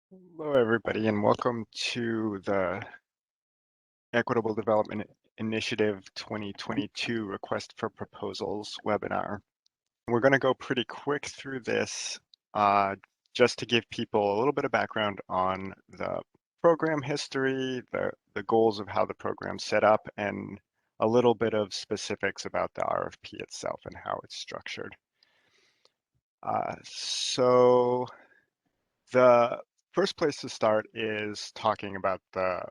Hello, everybody, and welcome to the Equitable Development Initiative 2022 Request for Proposals webinar. We're going to go pretty quick through this uh, just to give people a little bit of background on the program history, the goals of how the program's set up, and a little bit of specifics about the RFP itself and how it's structured. So the first place to start is talking about the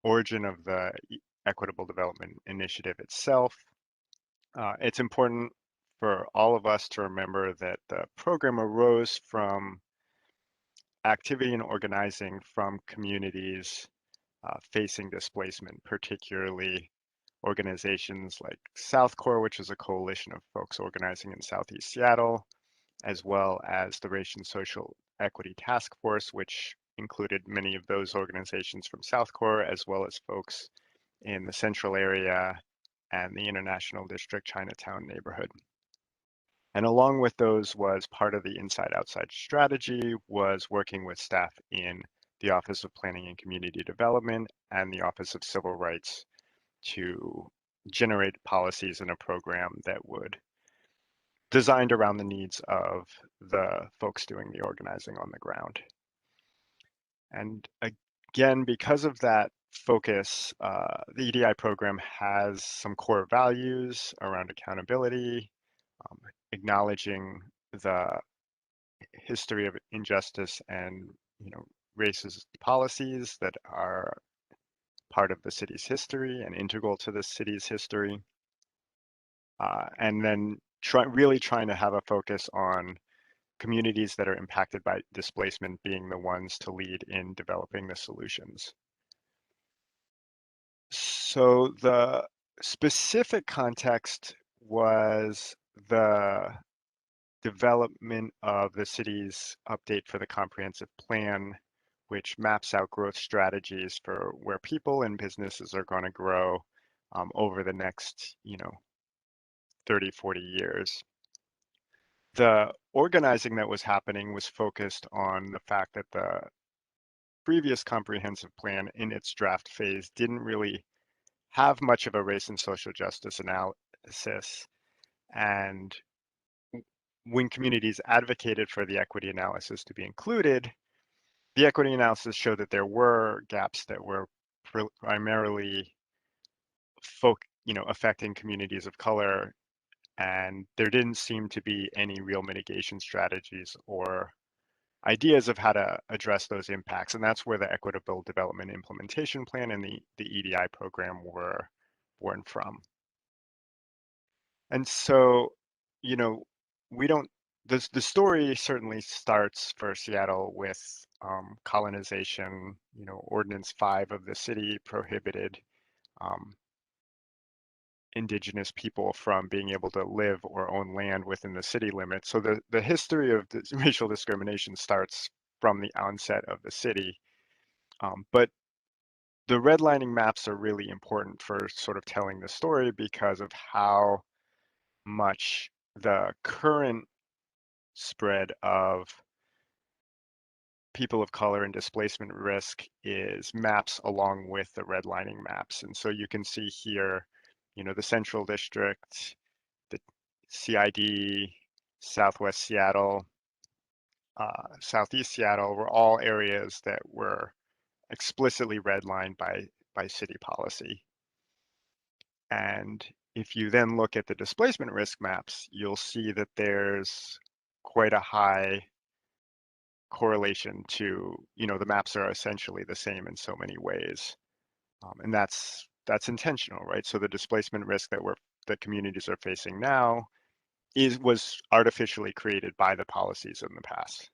origin of the Equitable Development Initiative itself. It's important for all of us to remember that the program arose from activity and organizing from communities facing displacement, particularly organizations like South Core, which is a coalition of folks organizing in Southeast Seattle, as well as the Race and Social Equity Task Force, which included many of those organizations from South Core, as well as folks in the central area and the International District Chinatown neighborhood. And along with those was part of the inside-outside strategy was working with staff in the Office of Planning and Community Development and the Office of Civil Rights to generate policies in a program that would designed around the needs of the folks doing the organizing on the ground. And again, because of that focus, the EDI program has some core values around accountability, acknowledging the history of injustice and racist policies that are part of the city's history and integral to the city's history, and then really trying to have a focus on communities that are impacted by displacement being the ones to lead in developing the solutions. So the specific context was the development of the city's update for the comprehensive plan, which maps out growth strategies for where people and businesses are going to grow over the next, 30, 40 years. The organizing that was happening was focused on the fact that the previous comprehensive plan in its draft phase didn't really have much of a race and social justice analysis. And when communities advocated for the equity analysis to be included, the equity analysis showed that there were gaps that were primarily affecting communities of color, and there didn't seem to be any real mitigation strategies or ideas of how to address those impacts. And that's where the Equitable Development Implementation Plan and the EDI program were born from. And so, you know, we don't, the story certainly starts for Seattle with colonization. Ordinance 5 of the city prohibited um, indigenous people from being able to live or own land within the city limits. So the history of this racial discrimination starts from the onset of the city. But the redlining maps are really important for sort of telling the story because of how much the current spread of people of color and displacement risk is maps along with the redlining maps. And so you can see here, the Central District, the CID, Southwest Seattle, Southeast Seattle were all areas that were explicitly redlined by city policy. And if you then look at the displacement risk maps, you'll see that there's quite a high correlation to, the maps are essentially the same in so many ways. And that's intentional, right? So the displacement risk that communities are facing now was artificially created by the policies in the past.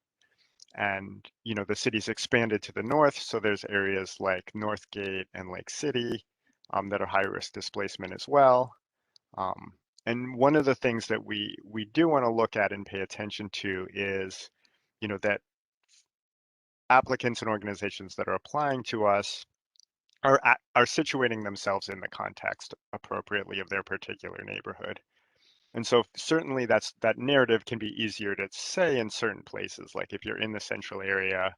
And, the city's expanded to the north, so there's areas like Northgate and Lake City that are high risk displacement as well. And one of the things that we do want to look at and pay attention to is, that applicants and organizations that are applying to us are situating themselves in the context appropriately of their particular neighborhood. And so certainly that narrative can be easier to say in certain places, like if you're in the central area,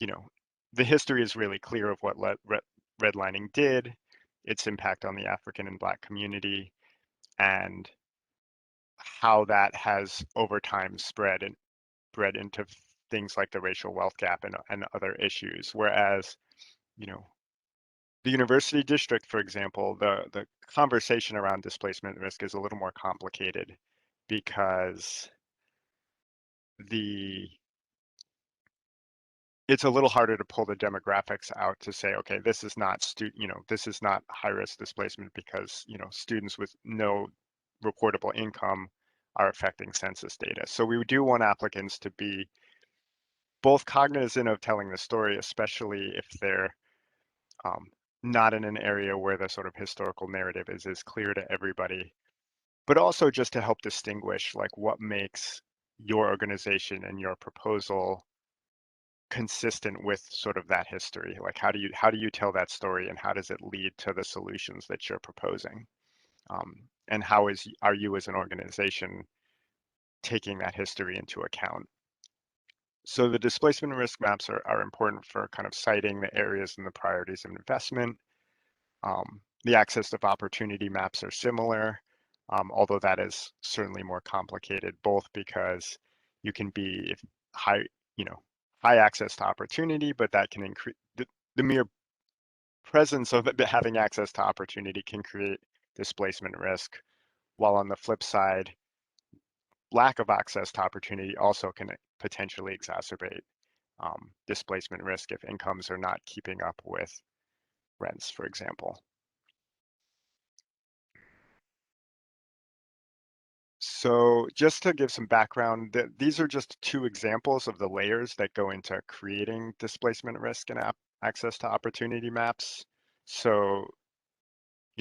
the history is really clear of what redlining did, its impact on the African and Black community, and how that has over time spread into things like the racial wealth gap and other issues. Whereas, the university district, for example, the conversation around displacement risk is a little more complicated because it's a little harder to pull the demographics out to say, okay, this is not this is not high risk displacement because students with no reportable income are affecting census data. So we do want applicants to be both cognizant of telling the story, especially if they're um, not in an area where the sort of historical narrative is as clear to everybody, but also just to help distinguish like what makes your organization and your proposal consistent with sort of that history. Like how do you tell that story, and how does it lead to the solutions that you're proposing? And are you as an organization taking that history into account? So the displacement risk maps are important for kind of citing the areas and the priorities of investment. The access to opportunity maps are similar, although that is certainly more complicated, both because you can be high, high access to opportunity, but that can increase the mere presence of having access to opportunity can create displacement risk, while on the flip side, lack of access to opportunity also can potentially exacerbate displacement risk if incomes are not keeping up with rents, for example. So just to give some background, these are just two examples of the layers that go into creating displacement risk and access to opportunity maps. So,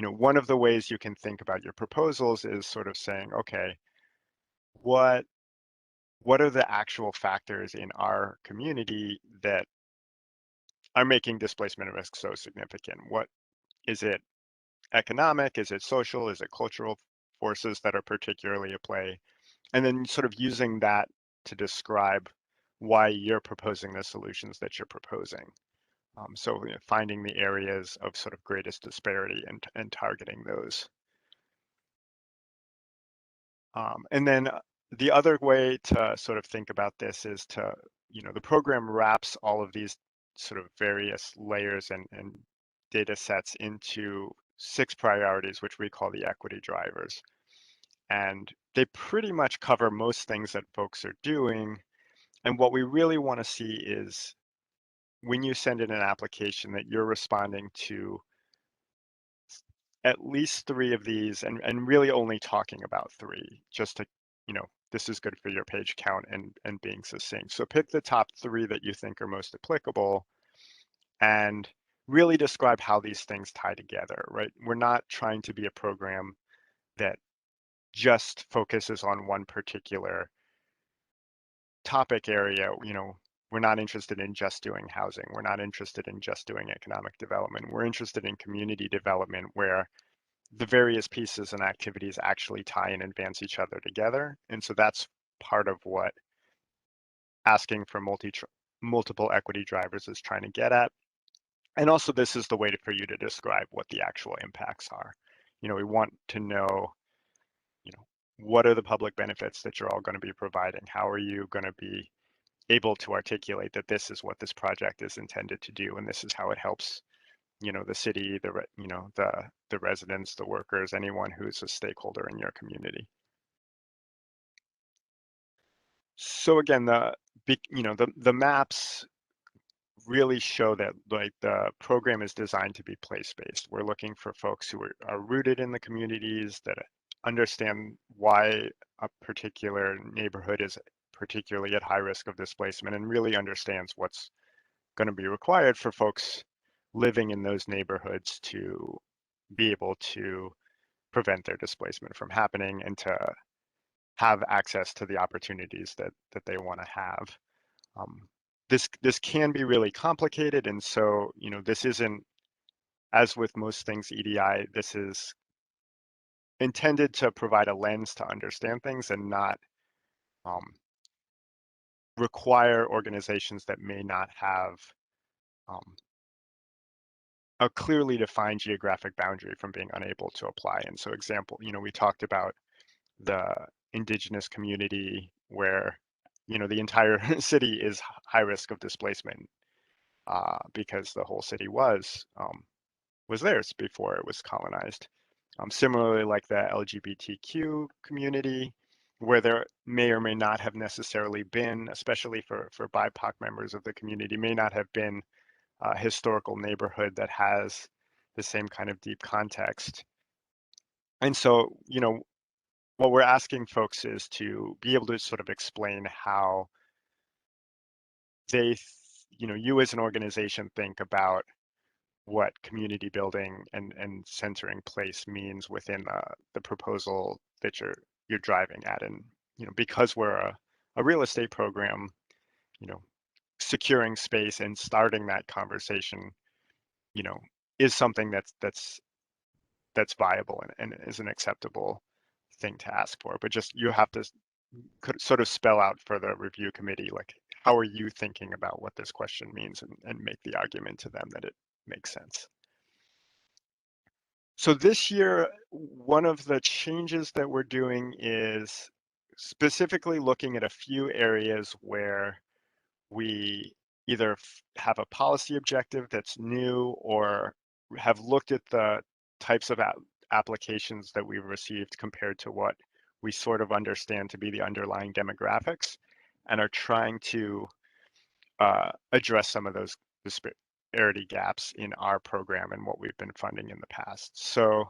one of the ways you can think about your proposals is sort of saying, okay, what are the actual factors in our community that are making displacement risk so significant? What is it? Economic? Is it social? Is it cultural forces that are particularly at play? And then sort of using that to describe why you're proposing the solutions that you're proposing. So finding the areas of sort of greatest disparity and targeting those. And then the other way to sort of think about this is to, the program wraps all of these sort of various layers and data sets into 6 priorities, which we call the equity drivers. And they pretty much cover most things that folks are doing. And what we really want to see is when you send in an application that you're responding to at least 3 of these and really only talking about 3, just to, this is good for your page count and being succinct. So pick the top 3 that you think are most applicable and really describe how these things tie together, right? We're not trying to be a program that just focuses on one particular topic area. We're not interested in just doing housing. We're not interested in just doing economic development. We're interested in community development where the various pieces and activities actually tie and advance each other together. And so that's part of what asking for multiple equity drivers is trying to get at. And also this is the way for you to describe what the actual impacts are. We want to know, what are the public benefits that you're all going to be providing? How are you going to be able to articulate that this is what this project is intended to do, and this is how it helps, the city, the residents, the workers, anyone who's a stakeholder in your community. So again, the maps really show that like the program is designed to be place-based. We're looking for folks who are rooted in the communities, that understand why a particular neighborhood is particularly at high risk of displacement, and really understands what's going to be required for folks living in those neighborhoods to be able to prevent their displacement from happening and to have access to the opportunities that they want to have. This can be really complicated, and so this isn't, as with most things EDI, this is intended to provide a lens to understand things and not require organizations that may not have a clearly defined geographic boundary from being unable to apply. And so example, we talked about the indigenous community where, the entire city is high risk of displacement because the whole city was theirs before it was colonized. Similarly, like the LGBTQ community, where there may or may not have necessarily been, especially for BIPOC members of the community, may not have been a historical neighborhood that has the same kind of deep context. And so, what we're asking folks is to be able to sort of explain how they, you as an organization think about what community building and centering place means within the proposal that you're driving at. And because we're a real estate program, securing space and starting that conversation, is something that's viable and is an acceptable thing to ask for. But just you have to sort of spell out for the review committee, like, how are you thinking about what this question means, and make the argument to them that it makes sense. So this year, one of the changes that we're doing is specifically looking at a few areas where we either have a policy objective that's new or have looked at the types of applications that we've received compared to what we sort of understand to be the underlying demographics, and are trying to address some of those disparity gaps in our program and what we've been funding in the past. So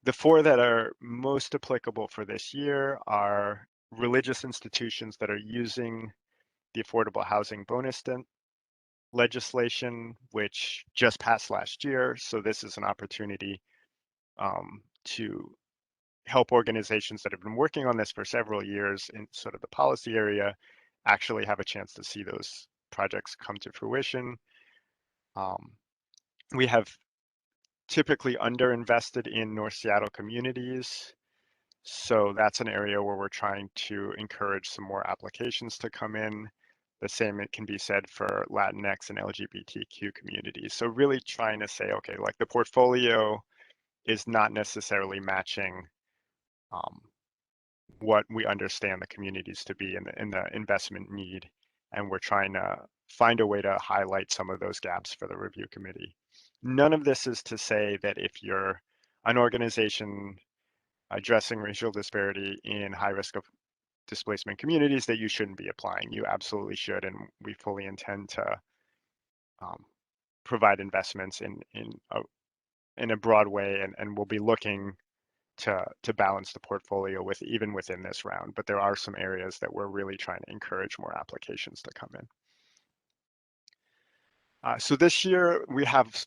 the four that are most applicable for this year are religious institutions that are using the affordable housing bonus legislation, which just passed last year. So this is an opportunity to help organizations that have been working on this for several years in sort of the policy area actually have a chance to see those projects come to fruition. We have typically underinvested in North Seattle communities. So that's an area where we're trying to encourage some more applications to come in. The same it can be said for Latinx and LGBTQ communities. So really trying to say, okay, like the portfolio is not necessarily matching what we understand the communities to be in the investment need. And we're trying to find a way to highlight some of those gaps for the review committee. None of this is to say that if you're an organization addressing racial disparity in high risk of displacement communities that you shouldn't be applying. You absolutely should, and we fully intend to provide investments in a broad way, and we'll be looking to balance the portfolio with even within this round. But there are some areas that we're really trying to encourage more applications to come in. So this year we have,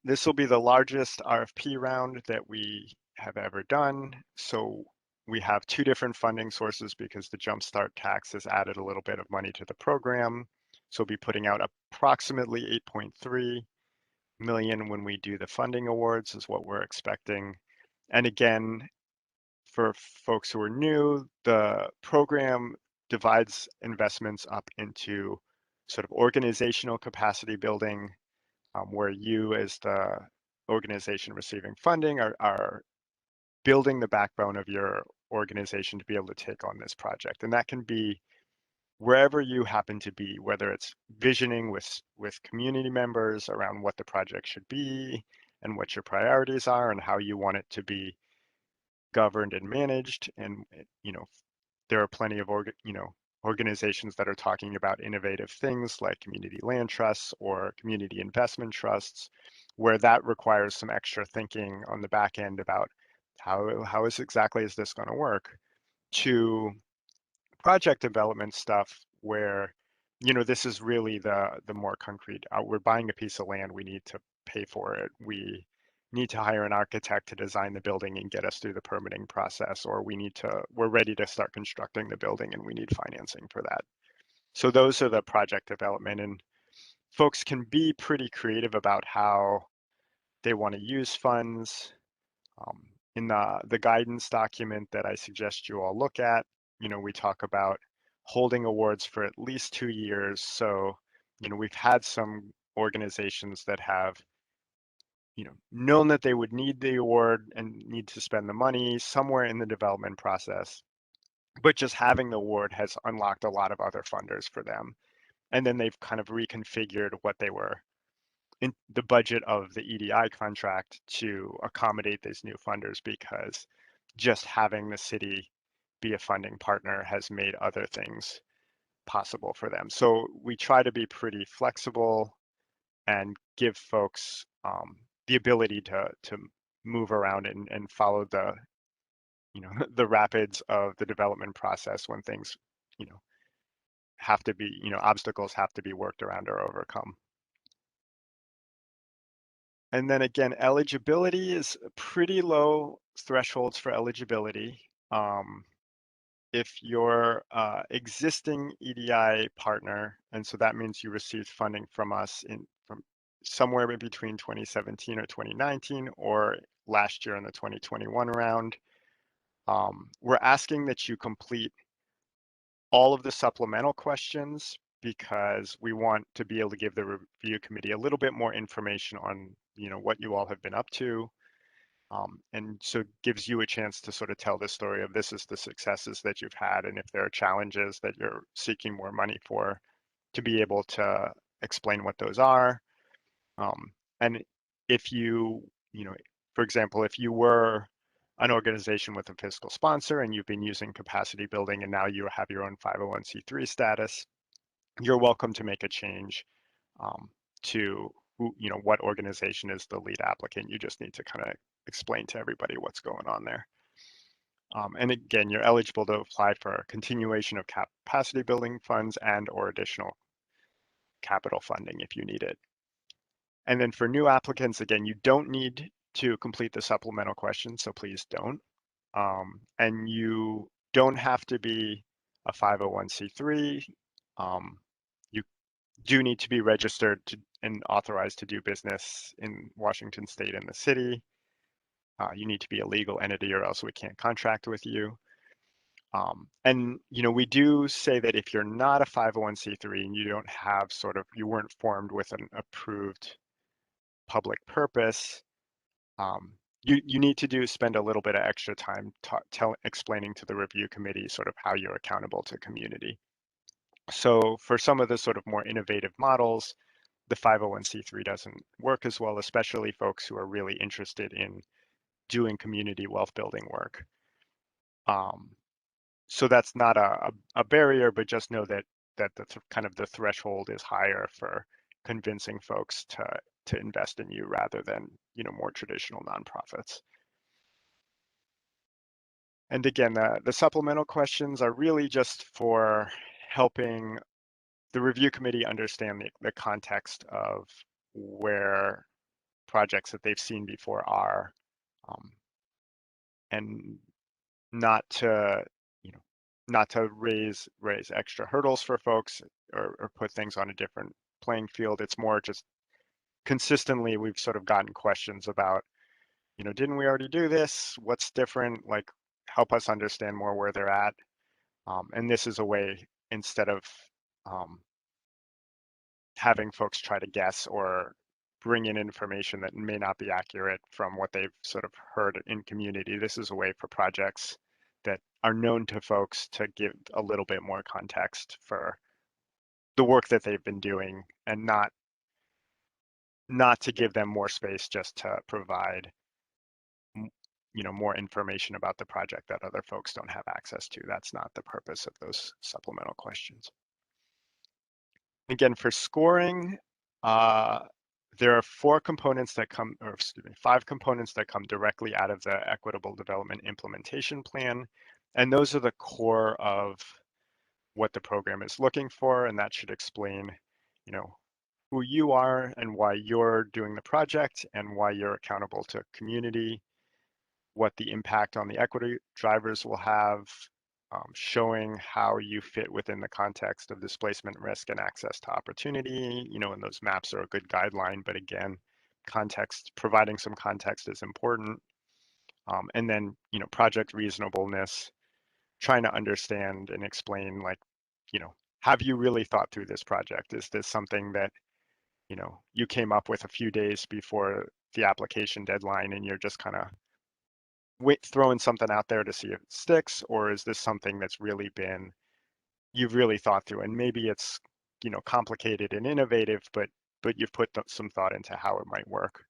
this will be the largest RFP round that we have ever done. So we have two different funding sources because the Jumpstart tax has added a little bit of money to the program. So we'll be putting out approximately 8.3 million when we do the funding awards is what we're expecting. And again, for folks who are new, the program divides investments up into sort of organizational capacity building, where you as the organization receiving funding are building the backbone of your organization to be able to take on this project. And that can be wherever you happen to be, whether it's visioning with community members around what the project should be and what your priorities are and how you want it to be governed and managed. And there are plenty of organizations that are talking about innovative things like community land trusts or community investment trusts, where that requires some extra thinking on the back end about how exactly is this going to work, to project development stuff where this is really the more concrete. We're buying a piece of land, we need to pay for it, we need to hire an architect to design the building and get us through the permitting process, or we're ready to start constructing the building and we need financing for that. So those are the project development, and folks can be pretty creative about how they want to use funds. In the guidance document that I suggest you all look at, we talk about holding awards for at least 2 years. So, we've had some organizations that have, known that they would need the award and need to spend the money somewhere in the development process, but just having the award has unlocked a lot of other funders for them. And then they've kind of reconfigured what they were in the budget of the EDI contract to accommodate these new funders, because just having the city be a funding partner has made other things possible for them. So we try to be pretty flexible and give folks the ability to move around and follow the the rapids of the development process when things have to be obstacles have to be worked around or overcome. And then again, eligibility is pretty low thresholds for eligibility. If you're existing EDI partner, and so that means you received funding from us from somewhere in between 2017 or 2019 or last year in the 2021 round, we're asking that you complete all of the supplemental questions, because we want to be able to give the review committee a little bit more information on what you all have been up to. And so it gives you a chance to sort of tell the story of this is the successes that you've had, and if there are challenges that you're seeking more money for, to be able to explain what those are. And if for example, if you were an organization with a fiscal sponsor and you've been using capacity building and now you have your own 501c3 status, you're welcome to make a change to what organization is the lead applicant. You just need to kind of explain to everybody what's going on there. And again, you're eligible to apply for a continuation of capacity building funds and or additional capital funding if you need it. And then for new applicants, again, you don't need to complete the supplemental questions, so please don't. And you don't have to be a 501c3. You do need to be registered and authorized to do business in Washington State and the city. You need to be a legal entity or else we can't contract with you. And we do say that if you're not a 501c3 and you don't have you weren't formed with an approved public purpose, you need to spend a little bit of extra time explaining to the review committee sort of how you're accountable to community. So for some of the sort of more innovative models, the 501c3 doesn't work as well, especially folks who are really interested in doing community wealth building work. So that's not a barrier, but just know that kind of the threshold is higher for convincing folks to invest in you rather than more traditional nonprofits. And again, the supplemental questions are really just for helping the review committee understand the context of where projects that they've seen before are, and not to not to raise extra hurdles for folks or put things on a different playing field. It's more just consistently we've sort of gotten questions about, didn't we already do this? What's different? Like, help us understand more where they're at. And this is a way, instead of having folks try to guess or bring in information that may not be accurate from what they've sort of heard in community, this is a way for projects that are known to folks to give a little bit more context for the work that they've been doing, and not to give them more space just to provide more information about the project that other folks don't have access to. That's not the purpose of those supplemental questions. Again, for scoring, there are 5 components that come directly out of the Equitable Development Implementation Plan. And those are the core of what the program is looking for. And that should explain, who you are and why you're doing the project and why you're accountable to community, what the impact on the equity drivers will have, showing how you fit within the context of displacement risk and access to opportunity, and those maps are a good guideline, but again, providing some context is important. And then, project reasonableness, trying to understand and explain, like, have you really thought through this project? Is this something that, you came up with a few days before the application deadline and you're just kind of throwing something out there to see if it sticks? Or is this something that's you've really thought through, and maybe it's, complicated and innovative, but you've put some thought into how it might work?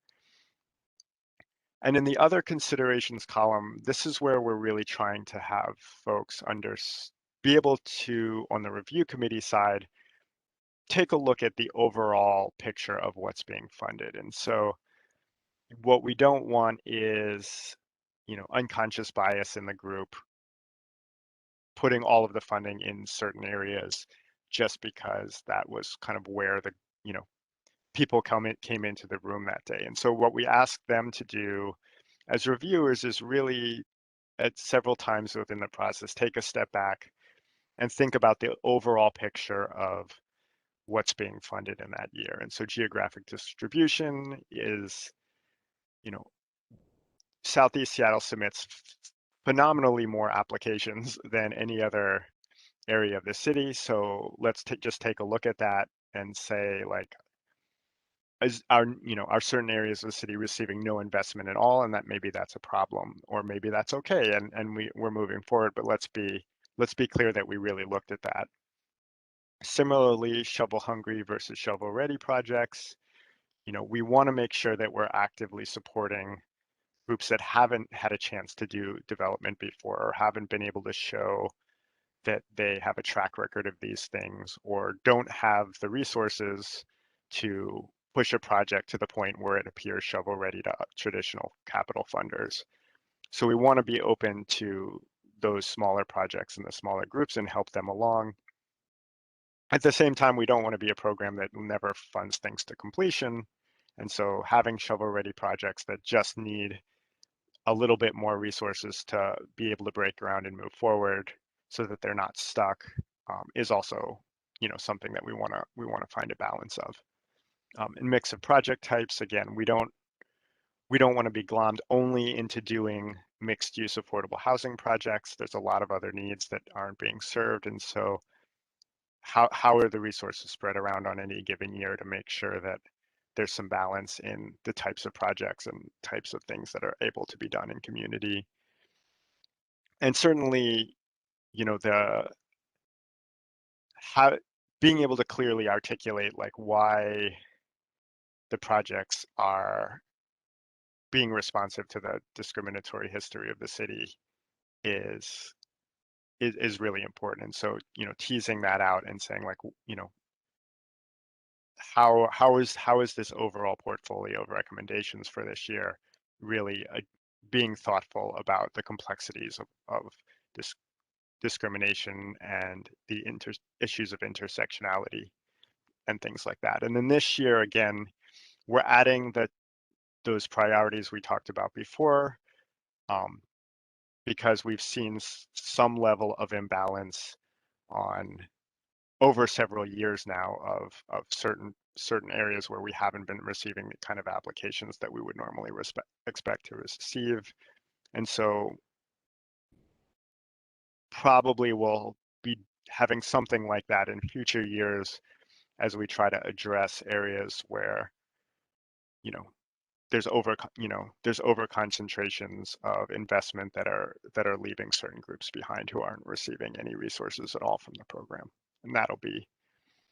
And in the other considerations column, this is where we're really trying to have folks be able to, on the review committee side, take a look at the overall picture of what's being funded. And so what we don't want is, unconscious bias in the group, putting all of the funding in certain areas just because that was kind of where the, people came into the room that day. And so what we ask them to do as reviewers is really, at several times within the process, take a step back and think about the overall picture of what's being funded in that year. And so geographic distribution is, Southeast Seattle submits phenomenally more applications than any other area of the city. So let's just take a look at that and say, like, are certain areas of the city receiving no investment at all, and that maybe that's a problem, or maybe that's okay, and we're moving forward. But let's be clear that we really looked at that. Similarly, shovel hungry versus shovel ready projects. We want to make sure that we're actively supporting groups that haven't had a chance to do development before, or haven't been able to show that they have a track record of these things, or don't have the resources to push a project to the point where it appears shovel ready to traditional capital funders. So we want to be open to those smaller projects and the smaller groups and help them along. At the same time, we don't want to be a program that never funds things to completion. And so having shovel ready projects that just need a little bit more resources to be able to break ground and move forward so that they're not stuck, is also, something that we want to find a balance of. And mix of project types, again, we don't want to be glommed only into doing mixed use affordable housing projects. There's a lot of other needs that aren't being served, and so how are the resources spread around on any given year to make sure that there's some balance in the types of projects and types of things that are able to be done in community. And certainly, the being able to clearly articulate, like, why the projects are being responsive to the discriminatory history of the city is really important. And so, teasing that out and saying, like, how is this overall portfolio of recommendations for this year really being thoughtful about the complexities of this discrimination and the issues of intersectionality and things like that. And then this year, again, we're adding those priorities we talked about before, because we've seen some level of imbalance on over several years now of certain areas where we haven't been receiving the kind of applications that we would normally expect to receive. And so probably we'll be having something like that in future years as we try to address areas where, there's over concentrations of investment that are leaving certain groups behind who aren't receiving any resources at all from the program. And that'll be,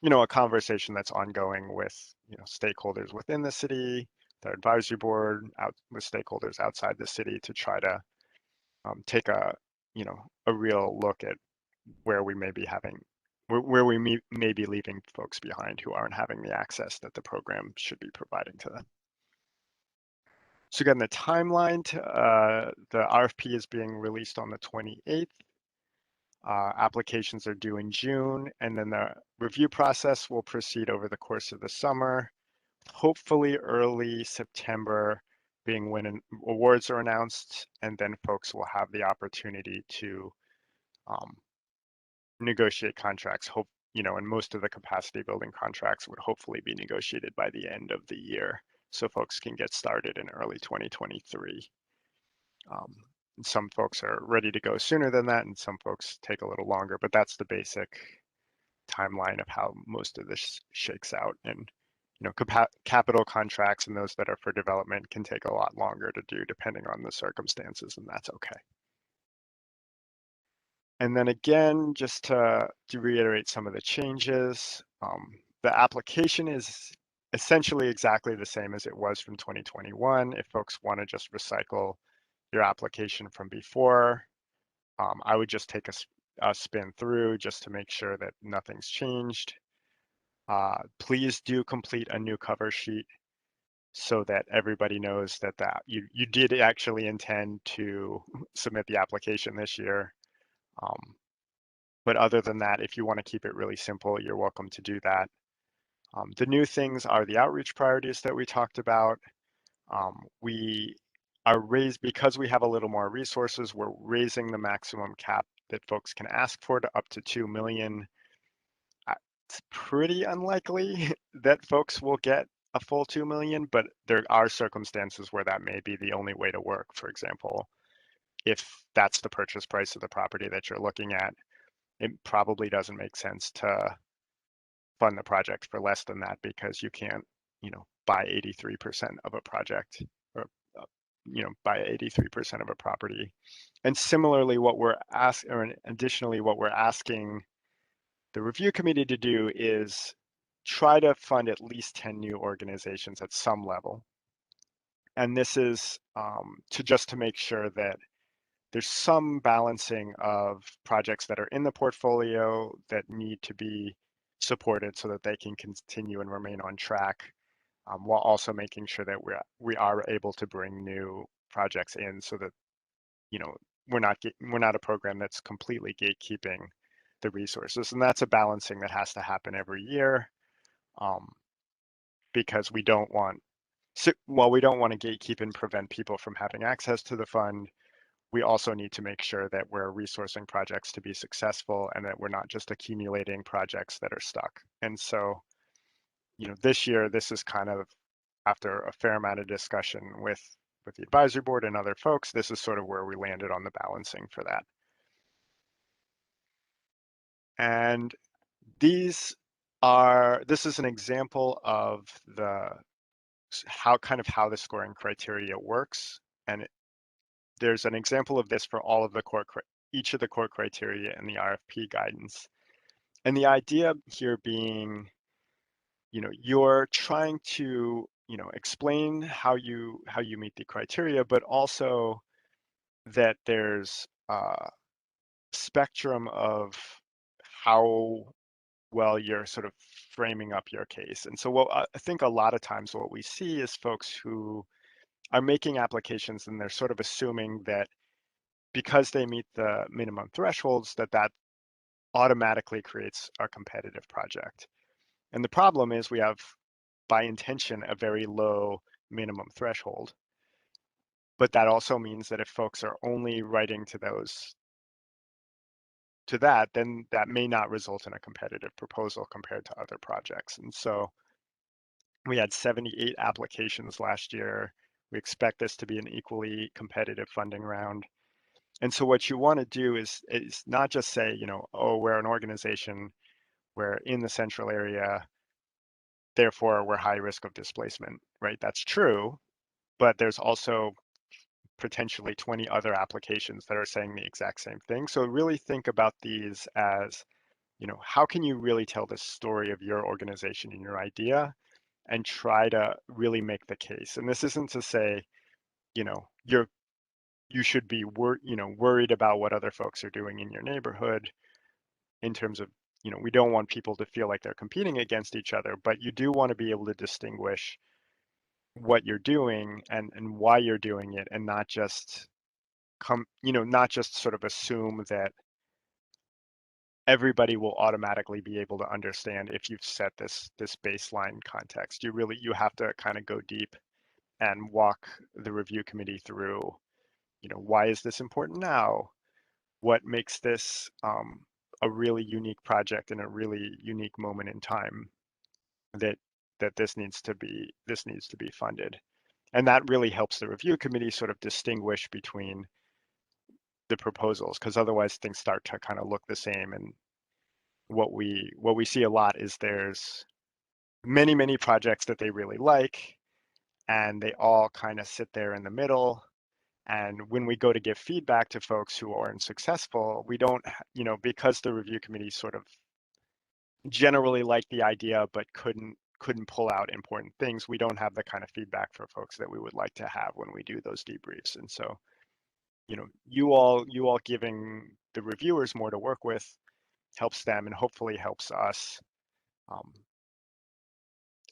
a conversation that's ongoing with, stakeholders within the city, the advisory board, out with stakeholders outside the city, to try to take a real look at where we may be may be leaving folks behind who aren't having the access that the program should be providing to them. So again, the timeline to the RFP is being released on the 28th. Applications are due in June, and then the review process will proceed over the course of the summer, hopefully early September being when awards are announced, and then folks will have the opportunity to negotiate contracts. And most of the capacity building contracts would hopefully be negotiated by the end of the year, so folks can get started in early 2023. Some folks are ready to go sooner than that, and some folks take a little longer, but that's the basic timeline of how most of this shakes out. And capital contracts and those that are for development can take a lot longer to do depending on the circumstances, and that's okay. And then again, just to reiterate some of the changes, the application is essentially exactly the same as it was from 2021. If folks want to just recycle your application from before, I would just take a spin through just to make sure that nothing's changed. Please do complete a new cover sheet so that everybody knows that you did actually intend to submit the application this year. But other than that, if you want to keep it really simple, you're welcome to do that. The new things are the outreach priorities that we talked about. We are because we have a little more resources, we're raising the maximum cap that folks can ask for to up to 2 million. It's pretty unlikely that folks will get a full 2 million, but there are circumstances where that may be the only way to work. For example, if that's the purchase price of the property that you're looking at, it probably doesn't make sense to fund the project for less than that because you can't, buy 83% of a project or, buy 83% of a property. And similarly, additionally, what we're asking the review committee to do is try to fund at least 10 new organizations at some level. And this is to make sure that there's some balancing of projects that are in the portfolio that need to be supported so that they can continue and remain on track, while also making sure that we are able to bring new projects in so that we're not a program that's completely gatekeeping the resources. And that's a balancing that has to happen every year, because we don't want to gatekeep and prevent people from having access to the fund. We also need to make sure that we're resourcing projects to be successful and that we're not just accumulating projects that are stuck. And so, this year, this is kind of, after a fair amount of discussion with the advisory board and other folks, this is sort of where we landed on the balancing for that. And this is an example of how the scoring criteria works. And there's an example of this for all of each of the core criteria in the RFP guidance. And the idea here being, you're trying to, explain how you meet the criteria, but also that there's a spectrum of how well you're sort of framing up your case. And so I think a lot of times what we see is folks who are making applications and they're sort of assuming that because they meet the minimum thresholds, that automatically creates a competitive project. And the problem is we have, by intention, a very low minimum threshold. But that also means that if folks are only writing to that, then that may not result in a competitive proposal compared to other projects. And so we had 78 applications last year. We expect this to be an equally competitive funding round. And so what you want to do is not just say, oh, we're an organization, we're in the central area, therefore we're high risk of displacement, right? That's true, but there's also potentially 20 other applications that are saying the exact same thing. So really think about these as, how can you really tell the story of your organization and your idea and try to really make the case. And this isn't to say, you should be worried about what other folks are doing in your neighborhood in terms of, we don't want people to feel like they're competing against each other, but you do want to be able to distinguish what you're doing and why you're doing it, and not just sort of assume that everybody will automatically be able to understand if you've set this baseline context. You have to kind of go deep and walk the review committee through, why is this important now? What makes this a really unique project in a really unique moment in time that this needs to be funded? And that really helps the review committee sort of distinguish between the proposals, because otherwise things start to kind of look the same, and what we see a lot is there's many projects that they really like, and they all kind of sit there in the middle. And when we go to give feedback to folks who aren't successful, we don't, because the review committee sort of generally liked the idea but couldn't pull out important things, we don't have the kind of feedback for folks that we would like to have when we do those debriefs. And so, you all giving the reviewers more to work with helps them and hopefully helps us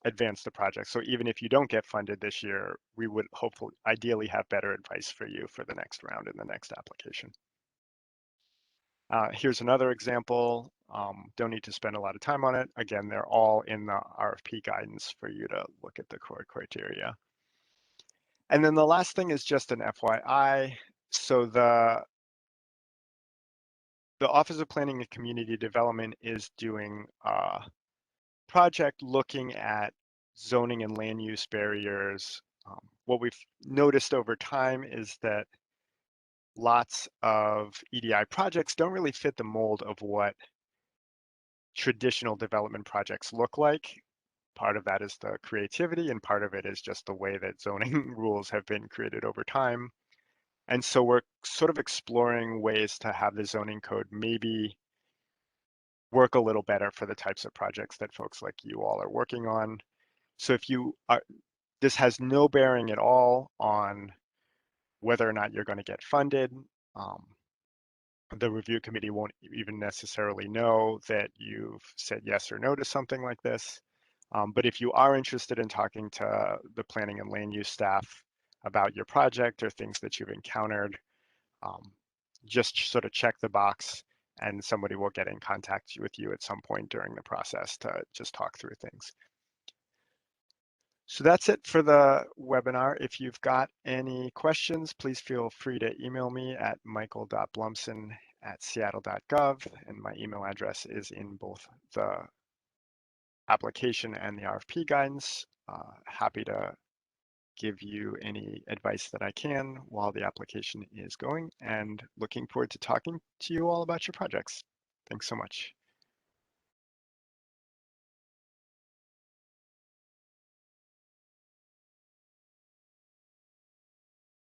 advance the project. So even if you don't get funded this year, we would hopefully ideally have better advice for you for the next round in the next application. Here's another example. Don't need to spend a lot of time on it. Again, they're all in the RFP guidance for you to look at the core criteria. And then the last thing is just an FYI. So the Office of Planning and Community Development is doing a project looking at zoning and land use barriers. What we've noticed over time is that lots of EDI projects don't really fit the mold of what traditional development projects look like. Part of that is the creativity, and part of it is just the way that zoning rules have been created over time. And so we're sort of exploring ways to have the zoning code maybe work a little better for the types of projects that folks like you all are working on. So if you are, this has no bearing at all on whether or not you're going to get funded. The review committee won't even necessarily know that you've said yes or no to something like this. But if you are interested in talking to the planning and land use staff about your project or things that you've encountered, just sort of check the box and somebody will get in contact with you at some point during the process to just talk through things. So that's it for the webinar. If you've got any questions, please feel free to email me at michael.blumson@seattle.gov, and my email address is in both the application and the RFP guidance. Happy to give you any advice that I can while the application is going, and looking forward to talking to you all about your projects. Thanks so much.